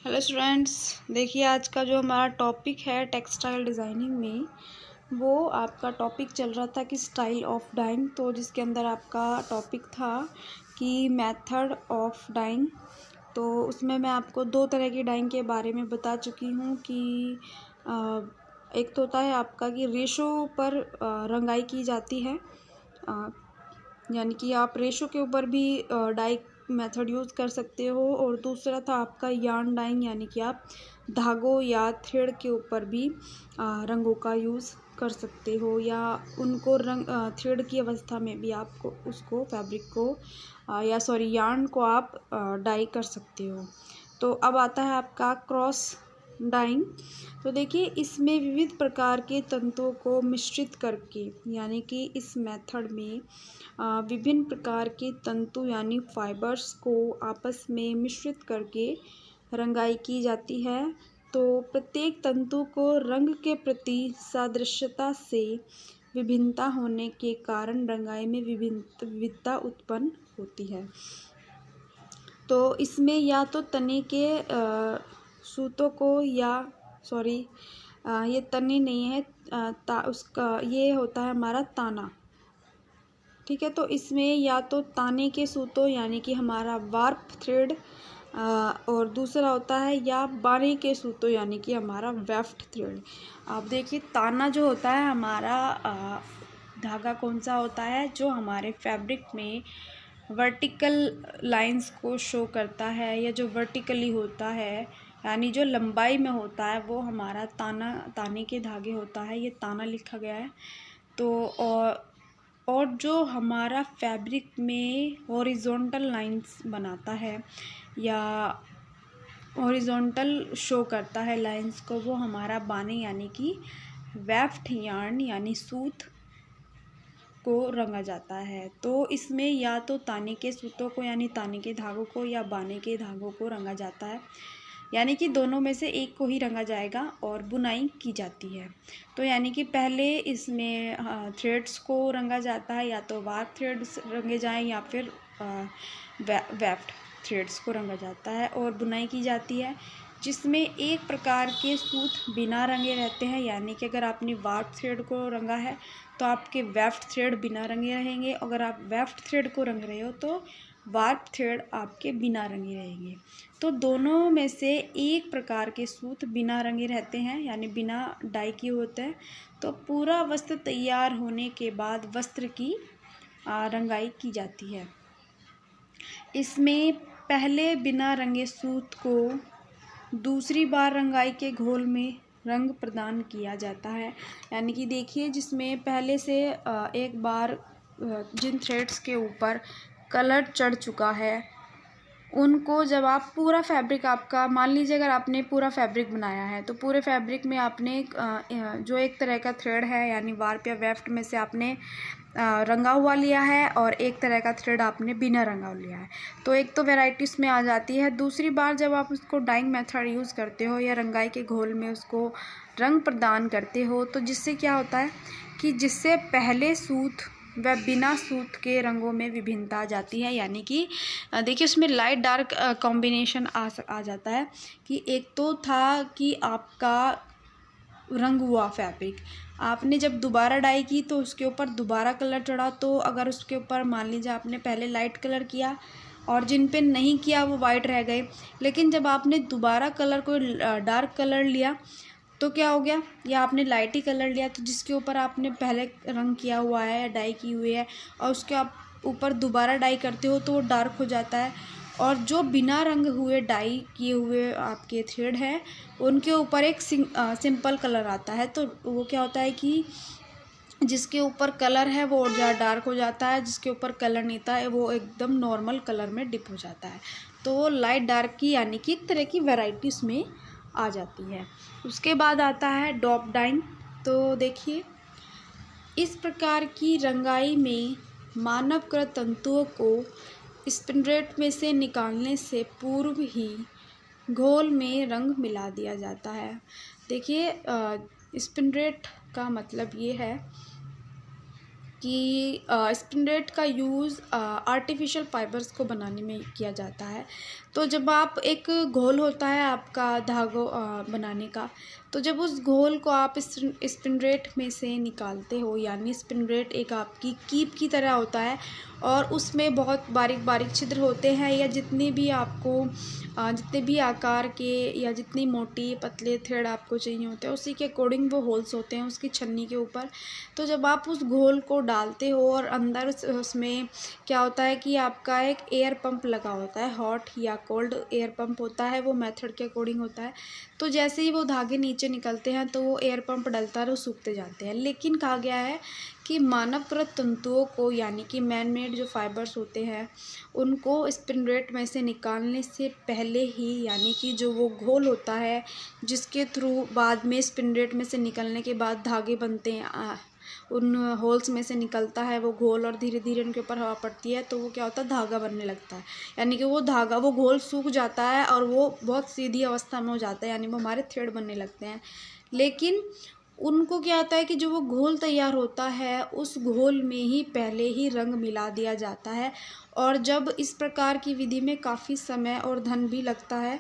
Hello students, देखिए आज का जो हमारा टॉपिक है टेक्सटाइल डिज़ाइनिंग में, वो आपका टॉपिक चल रहा था कि स्टाइल ऑफ डाइंग। तो जिसके अंदर आपका टॉपिक था कि मेथड ऑफ डाइंग। तो उसमें मैं आपको दो तरह की डाइंग के बारे में बता चुकी हूँ कि एक तो होता है आपका कि रेशो पर रंगाई की जाती है, यानी कि आप रेशो के ऊपर भी डाई मेथड यूज़ कर सकते हो। और दूसरा था आपका यार्न डाइंग, यानी कि आप धागों या थ्रेड के ऊपर भी रंगों का यूज़ कर सकते हो, या उनको रंग थ्रेड की अवस्था में भी आपको उसको फैब्रिक को यार्न को आप डाई कर सकते हो। तो अब आता है आपका क्रॉस डाइंग। तो देखिए इसमें विविध प्रकार के तंतुओं को मिश्रित करके, यानी कि इस मेथड में विभिन्न प्रकार के तंतु यानी फाइबर्स को आपस में मिश्रित करके रंगाई की जाती है। तो प्रत्येक तंतु को रंग के प्रति सादृश्यता से विभिन्नता होने के कारण रंगाई में विविधता उत्पन्न होती है। तो इसमें या तो तने के सूतों को ये तने नहीं है, उसका ये होता है हमारा ताना। ठीक है, तो इसमें या तो ताने के सूतों यानी कि हमारा वार्प थ्रेड, और दूसरा होता है या बाने के सूतों यानी कि हमारा वेफ्ट थ्रेड। आप देखिए ताना जो होता है हमारा धागा कौन सा होता है, जो हमारे फैब्रिक में वर्टिकल लाइंस को शो करता है, या जो वर्टिकली होता है यानी जो लंबाई में होता है, वो हमारा ताने के धागे होता है। ये ताना लिखा गया है। तो और जो हमारा फैब्रिक में हॉरिजॉन्टल लाइंस बनाता है या हॉरिजॉन्टल शो करता है लाइंस को, वो हमारा बाने यानी कि वेफ्ट यार्न यानी सूत को रंगा जाता है। तो इसमें या तो ताने के सूतों को यानी ताने के धागों को या बाने के धागों को रंगा जाता है, यानी कि दोनों में से एक को ही रंगा जाएगा और बुनाई की जाती है। तो यानी कि पहले इसमें थ्रेड्स को रंगा जाता है, या तो वार्प थ्रेड्स रंगे जाएं या फिर वेफ्ट थ्रेड्स को रंगा जाता है और बुनाई की जाती है, जिसमें एक प्रकार के सूत बिना रंगे रहते हैं। यानी कि अगर आपने वार्प थ्रेड को रंगा है तो आपके वेफ्ट थ्रेड बिना रंगे रहेंगे। अगर आप वेफ्ट थ्रेड को रंग रहे हो तो वार्प थ्रेड आपके बिना रंगे रहेंगे। तो दोनों में से एक प्रकार के सूत बिना रंगे रहते हैं, यानी बिना डाई किए होते हैं। तो पूरा वस्त्र तैयार होने के बाद वस्त्र की रंगाई की जाती है। इसमें पहले बिना रंगे सूत को दूसरी बार रंगाई के घोल में रंग प्रदान किया जाता है। यानी कि देखिए जिसमें पहले से एक बार जिन थ्रेड्स के ऊपर कलर चढ़ चुका है, उनको जब आप पूरा फैब्रिक आपका, मान लीजिए अगर आपने पूरा फैब्रिक बनाया है तो पूरे फैब्रिक में आपने जो एक तरह का थ्रेड है यानी वार्प या वेफ्ट में से आपने रंगा हुआ लिया है, और एक तरह का थ्रेड आपने बिना रंगा हुआ लिया है। तो एक तो वैरायटी उसमें आ जाती है। दूसरी बार जब आप उसको डाइंग मेथड यूज़ करते हो या रंगाई के घोल में उसको रंग प्रदान करते हो, तो जिससे क्या होता है कि जिससे पहले सूत व बिना सूत के रंगों में विभिन्नता आ जाती है। यानी कि देखिए उसमें लाइट डार्क कॉम्बिनेशन आ जाता है कि एक तो था कि आपका रंग हुआ फैब्रिक, आपने जब दोबारा डाई की तो उसके ऊपर दोबारा कलर चढ़ा। तो अगर उसके ऊपर मान लीजिए आपने पहले लाइट कलर किया और जिन पे नहीं किया वो वाइट रह गए, लेकिन जब आपने दोबारा कलर को डार्क कलर लिया तो क्या हो गया, या आपने लाइट ही कलर लिया तो जिसके ऊपर आपने पहले रंग किया हुआ है या डाई की हुई है और उसके आप ऊपर दोबारा डाई करते हो तो वो डार्क हो जाता है। और जो बिना रंग हुए डाई किए हुए आपके थ्रेड है उनके ऊपर एक सिंपल कलर आता है। तो वो क्या होता है कि जिसके ऊपर कलर है वो और ज़्यादा डार्क हो जाता है, जिसके ऊपर कलर नहीं था वो एकदम नॉर्मल कलर में डिप हो जाता है। तो वो लाइट डार्क की यानी कि एक तरह की वैरायटी उसमें आ जाती है। उसके बाद आता है डॉप डाइंग। तो देखिए इस प्रकार की रंगाई में मानवकृत तंतुओं को स्पिंडरेट में से निकालने से पूर्व ही घोल में रंग मिला दिया जाता है। देखिए स्पिंडरेट का मतलब ये है कि स्पिंडरेट का यूज़ आर्टिफिशियल फाइबर्स को बनाने में किया जाता है। तो जब आप एक घोल होता है आपका धागों बनाने का, तो जब उस घोल को आप स्पिन रेट में से निकालते हो, यानी स्पिन रेट एक आपकी कीप की तरह होता है और उसमें बहुत बारीक बारीक छिद्र होते हैं, या जितने भी आपको जितने भी आकार के या जितनी मोटी पतले थ्रेड आपको चाहिए होते हैं उसी के अकॉर्डिंग वो होल्स होते हैं उसकी छन्नी के ऊपर। तो जब आप उस घोल को डालते हो और अंदर उसमें क्या होता है कि आपका एक एयर पंप लगा होता है, हॉट या कोल्ड एयर पंप होता है, वो मेथड के अकॉर्डिंग होता है। तो जैसे ही वो धागे नीचे निकलते हैं तो वो एयर पंप डलता है और सूखते जाते हैं। लेकिन कहा गया है कि मानवकृत तंतुओं को, यानी कि मैन मेड जो फाइबर्स होते हैं, उनको स्पिन रेट में से निकालने से पहले ही, यानी कि जो वो घोल होता है जिसके थ्रू बाद में स्पिन रेट में से निकलने के बाद धागे बनते हैं, उन होल्स में से निकलता है वो घोल और धीरे धीरे उनके ऊपर हवा पड़ती है तो वो क्या होता है, धागा बनने लगता है। यानी कि वो धागा, वो घोल सूख जाता है और वो बहुत सीधी अवस्था में हो जाता है, यानी वो हमारे थ्रेड बनने लगते हैं। लेकिन उनको क्या होता है कि जो वो घोल तैयार होता है उस घोल में ही पहले ही रंग मिला दिया जाता है, और जब इस प्रकार की विधि में काफ़ी समय और धन भी लगता है,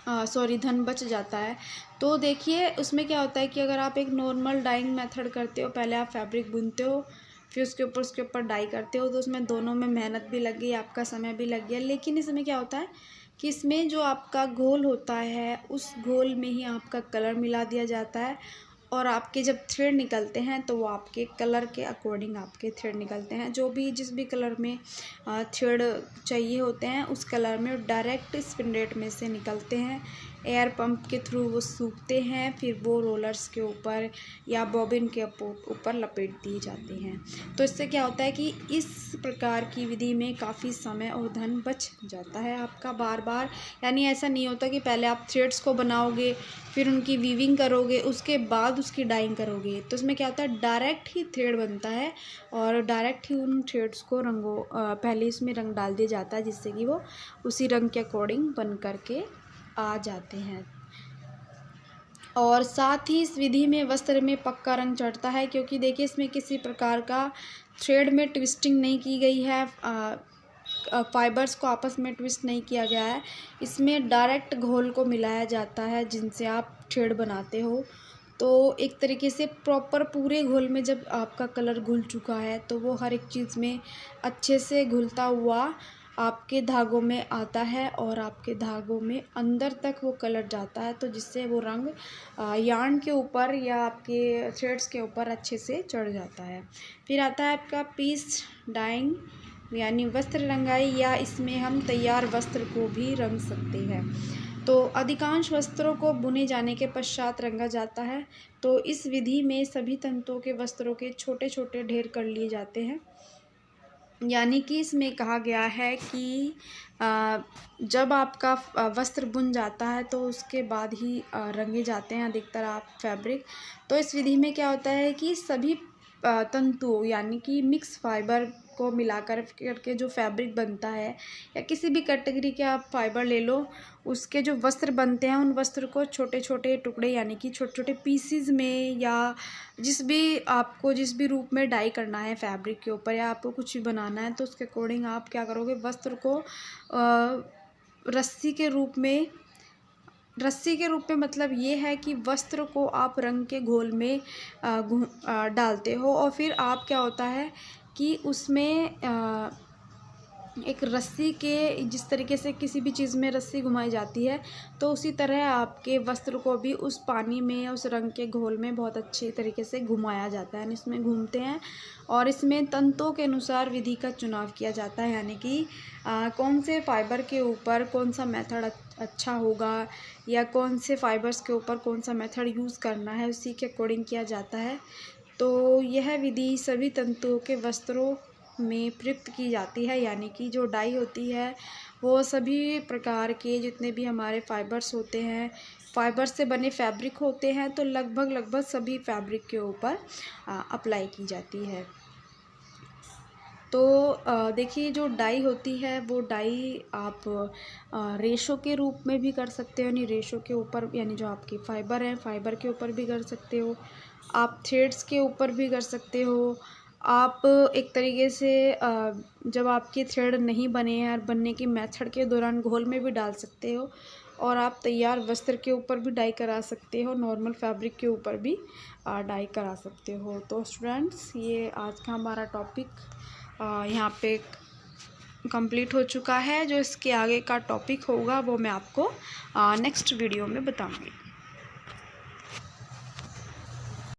धन बच जाता है। तो देखिए उसमें क्या होता है कि अगर आप एक नॉर्मल डाइंग मेथड करते हो, पहले आप फैब्रिक बुनते हो फिर उसके ऊपर डाई करते हो, तो उसमें दोनों में मेहनत भी लग गई, आपका समय भी लग गया। लेकिन इसमें क्या होता है कि इसमें जो आपका घोल होता है उस घोल में ही आपका कलर मिला दिया जाता है, और आपके जब थ्रेड निकलते हैं तो वो आपके कलर के अकॉर्डिंग आपके थ्रेड निकलते हैं। जो भी जिस भी कलर में थ्रेड चाहिए होते हैं उस कलर में डायरेक्ट स्पिन रेट में से निकलते हैं, एयर पंप के थ्रू वो सूखते हैं, फिर वो रोलर्स के ऊपर या बॉबिन के ऊपर लपेट दिए जाते हैं। तो इससे क्या होता है कि इस प्रकार की विधि में काफ़ी समय और धन बच जाता है आपका बार बार। यानी ऐसा नहीं होता कि पहले आप थ्रेड्स को बनाओगे फिर उनकी वीविंग करोगे उसके बाद उसकी डाइंग करोगे। तो इसमें क्या होता है, डायरेक्ट ही थ्रेड बनता है और डायरेक्ट ही उन थ्रेड्स को पहले इसमें रंग डाल दिया जाता है, जिससे कि वो उसी रंग के अकॉर्डिंग बन करके आ जाते हैं। और साथ ही इस विधि में वस्त्र में पक्का रंग चढ़ता है, क्योंकि देखिए इसमें किसी प्रकार का थ्रेड में ट्विस्टिंग नहीं की गई है, फाइबर्स को आपस में ट्विस्ट नहीं किया गया है। इसमें डायरेक्ट घोल को मिलाया जाता है जिनसे आप थ्रेड बनाते हो। तो एक तरीके से प्रॉपर पूरे घोल में जब आपका कलर घुल चुका है तो वो हर एक चीज़ में अच्छे से घुलता हुआ आपके धागों में आता है और आपके धागों में अंदर तक वो कलर जाता है, तो जिससे वो रंग यार्न के ऊपर या आपके थ्रेड्स के ऊपर अच्छे से चढ़ जाता है। फिर आता है आपका पीस डाइंग, यानी वस्त्र रंगाई, या इसमें हम तैयार वस्त्र को भी रंग सकते हैं। तो अधिकांश वस्त्रों को बुने जाने के पश्चात रंगा जाता है। तो इस विधि में सभी तंतुओं के वस्त्रों के छोटे छोटे ढेर कर लिए जाते हैं। यानी कि इसमें कहा गया है कि जब आपका वस्त्र बुन जाता है तो उसके बाद ही रंगे जाते हैं अधिकतर आप फैब्रिक। तो इस विधि में क्या होता है कि सभी तंतुओं, यानी कि मिक्स फाइबर को मिलाकर करके जो फैब्रिक बनता है, या किसी भी कैटेगरी के आप फाइबर ले लो, उसके जो वस्त्र बनते हैं उन वस्त्र को छोटे छोटे टुकड़े, यानी कि छोटे छोटे पीसीज में, या जिस भी रूप में डाई करना है फैब्रिक के ऊपर, या आपको कुछ भी बनाना है तो उसके अकॉर्डिंग आप क्या करोगे, वस्त्र को रस्सी के रूप में मतलब ये है कि वस्त्र को आप रंग के घोल में डालते हो, और फिर आप क्या होता है कि उसमें एक रस्सी के, जिस तरीके से किसी भी चीज़ में रस्सी घुमाई जाती है, तो उसी तरह आपके वस्त्र को भी उस पानी में, उस रंग के घोल में बहुत अच्छे तरीके से घुमाया जाता है। इसमें घूमते हैं और इसमें तंतुओं के अनुसार विधि का चुनाव किया जाता है, यानी कि कौन से फाइबर के ऊपर कौन सा मेथड अच्छा होगा, या कौन से फाइबर्स के ऊपर कौन सा मेथड यूज़ करना है, उसी के अकॉर्डिंग किया जाता है। तो यह विधि सभी तंतुओं के वस्त्रों में प्रयुक्त की जाती है, यानी कि जो डाई होती है वो सभी प्रकार के जितने भी हमारे फाइबर्स होते हैं, फाइबर से बने फैब्रिक होते हैं, तो लगभग सभी फैब्रिक के ऊपर अप्लाई की जाती है। तो देखिए जो डाई होती है वो डाई आप रेशो के रूप में भी कर सकते हो, यानी रेशो के ऊपर, यानी जो आपकी फाइबर है फाइबर के ऊपर भी कर सकते हो, आप थ्रेड्स के ऊपर भी कर सकते हो, आप एक तरीके से जब आपके थ्रेड नहीं बने हैं और बनने की मेथड के दौरान घोल में भी डाल सकते हो, और आप तैयार वस्त्र के ऊपर भी डाई करा सकते हो, नॉर्मल फैब्रिक के ऊपर भी डाई करा सकते हो। तो स्टूडेंट्स, ये आज का हमारा टॉपिक यहाँ पे कंप्लीट हो चुका है। जो इसके आगे का टॉपिक होगा वो मैं आपको नेक्स्ट वीडियो में बताऊँगी।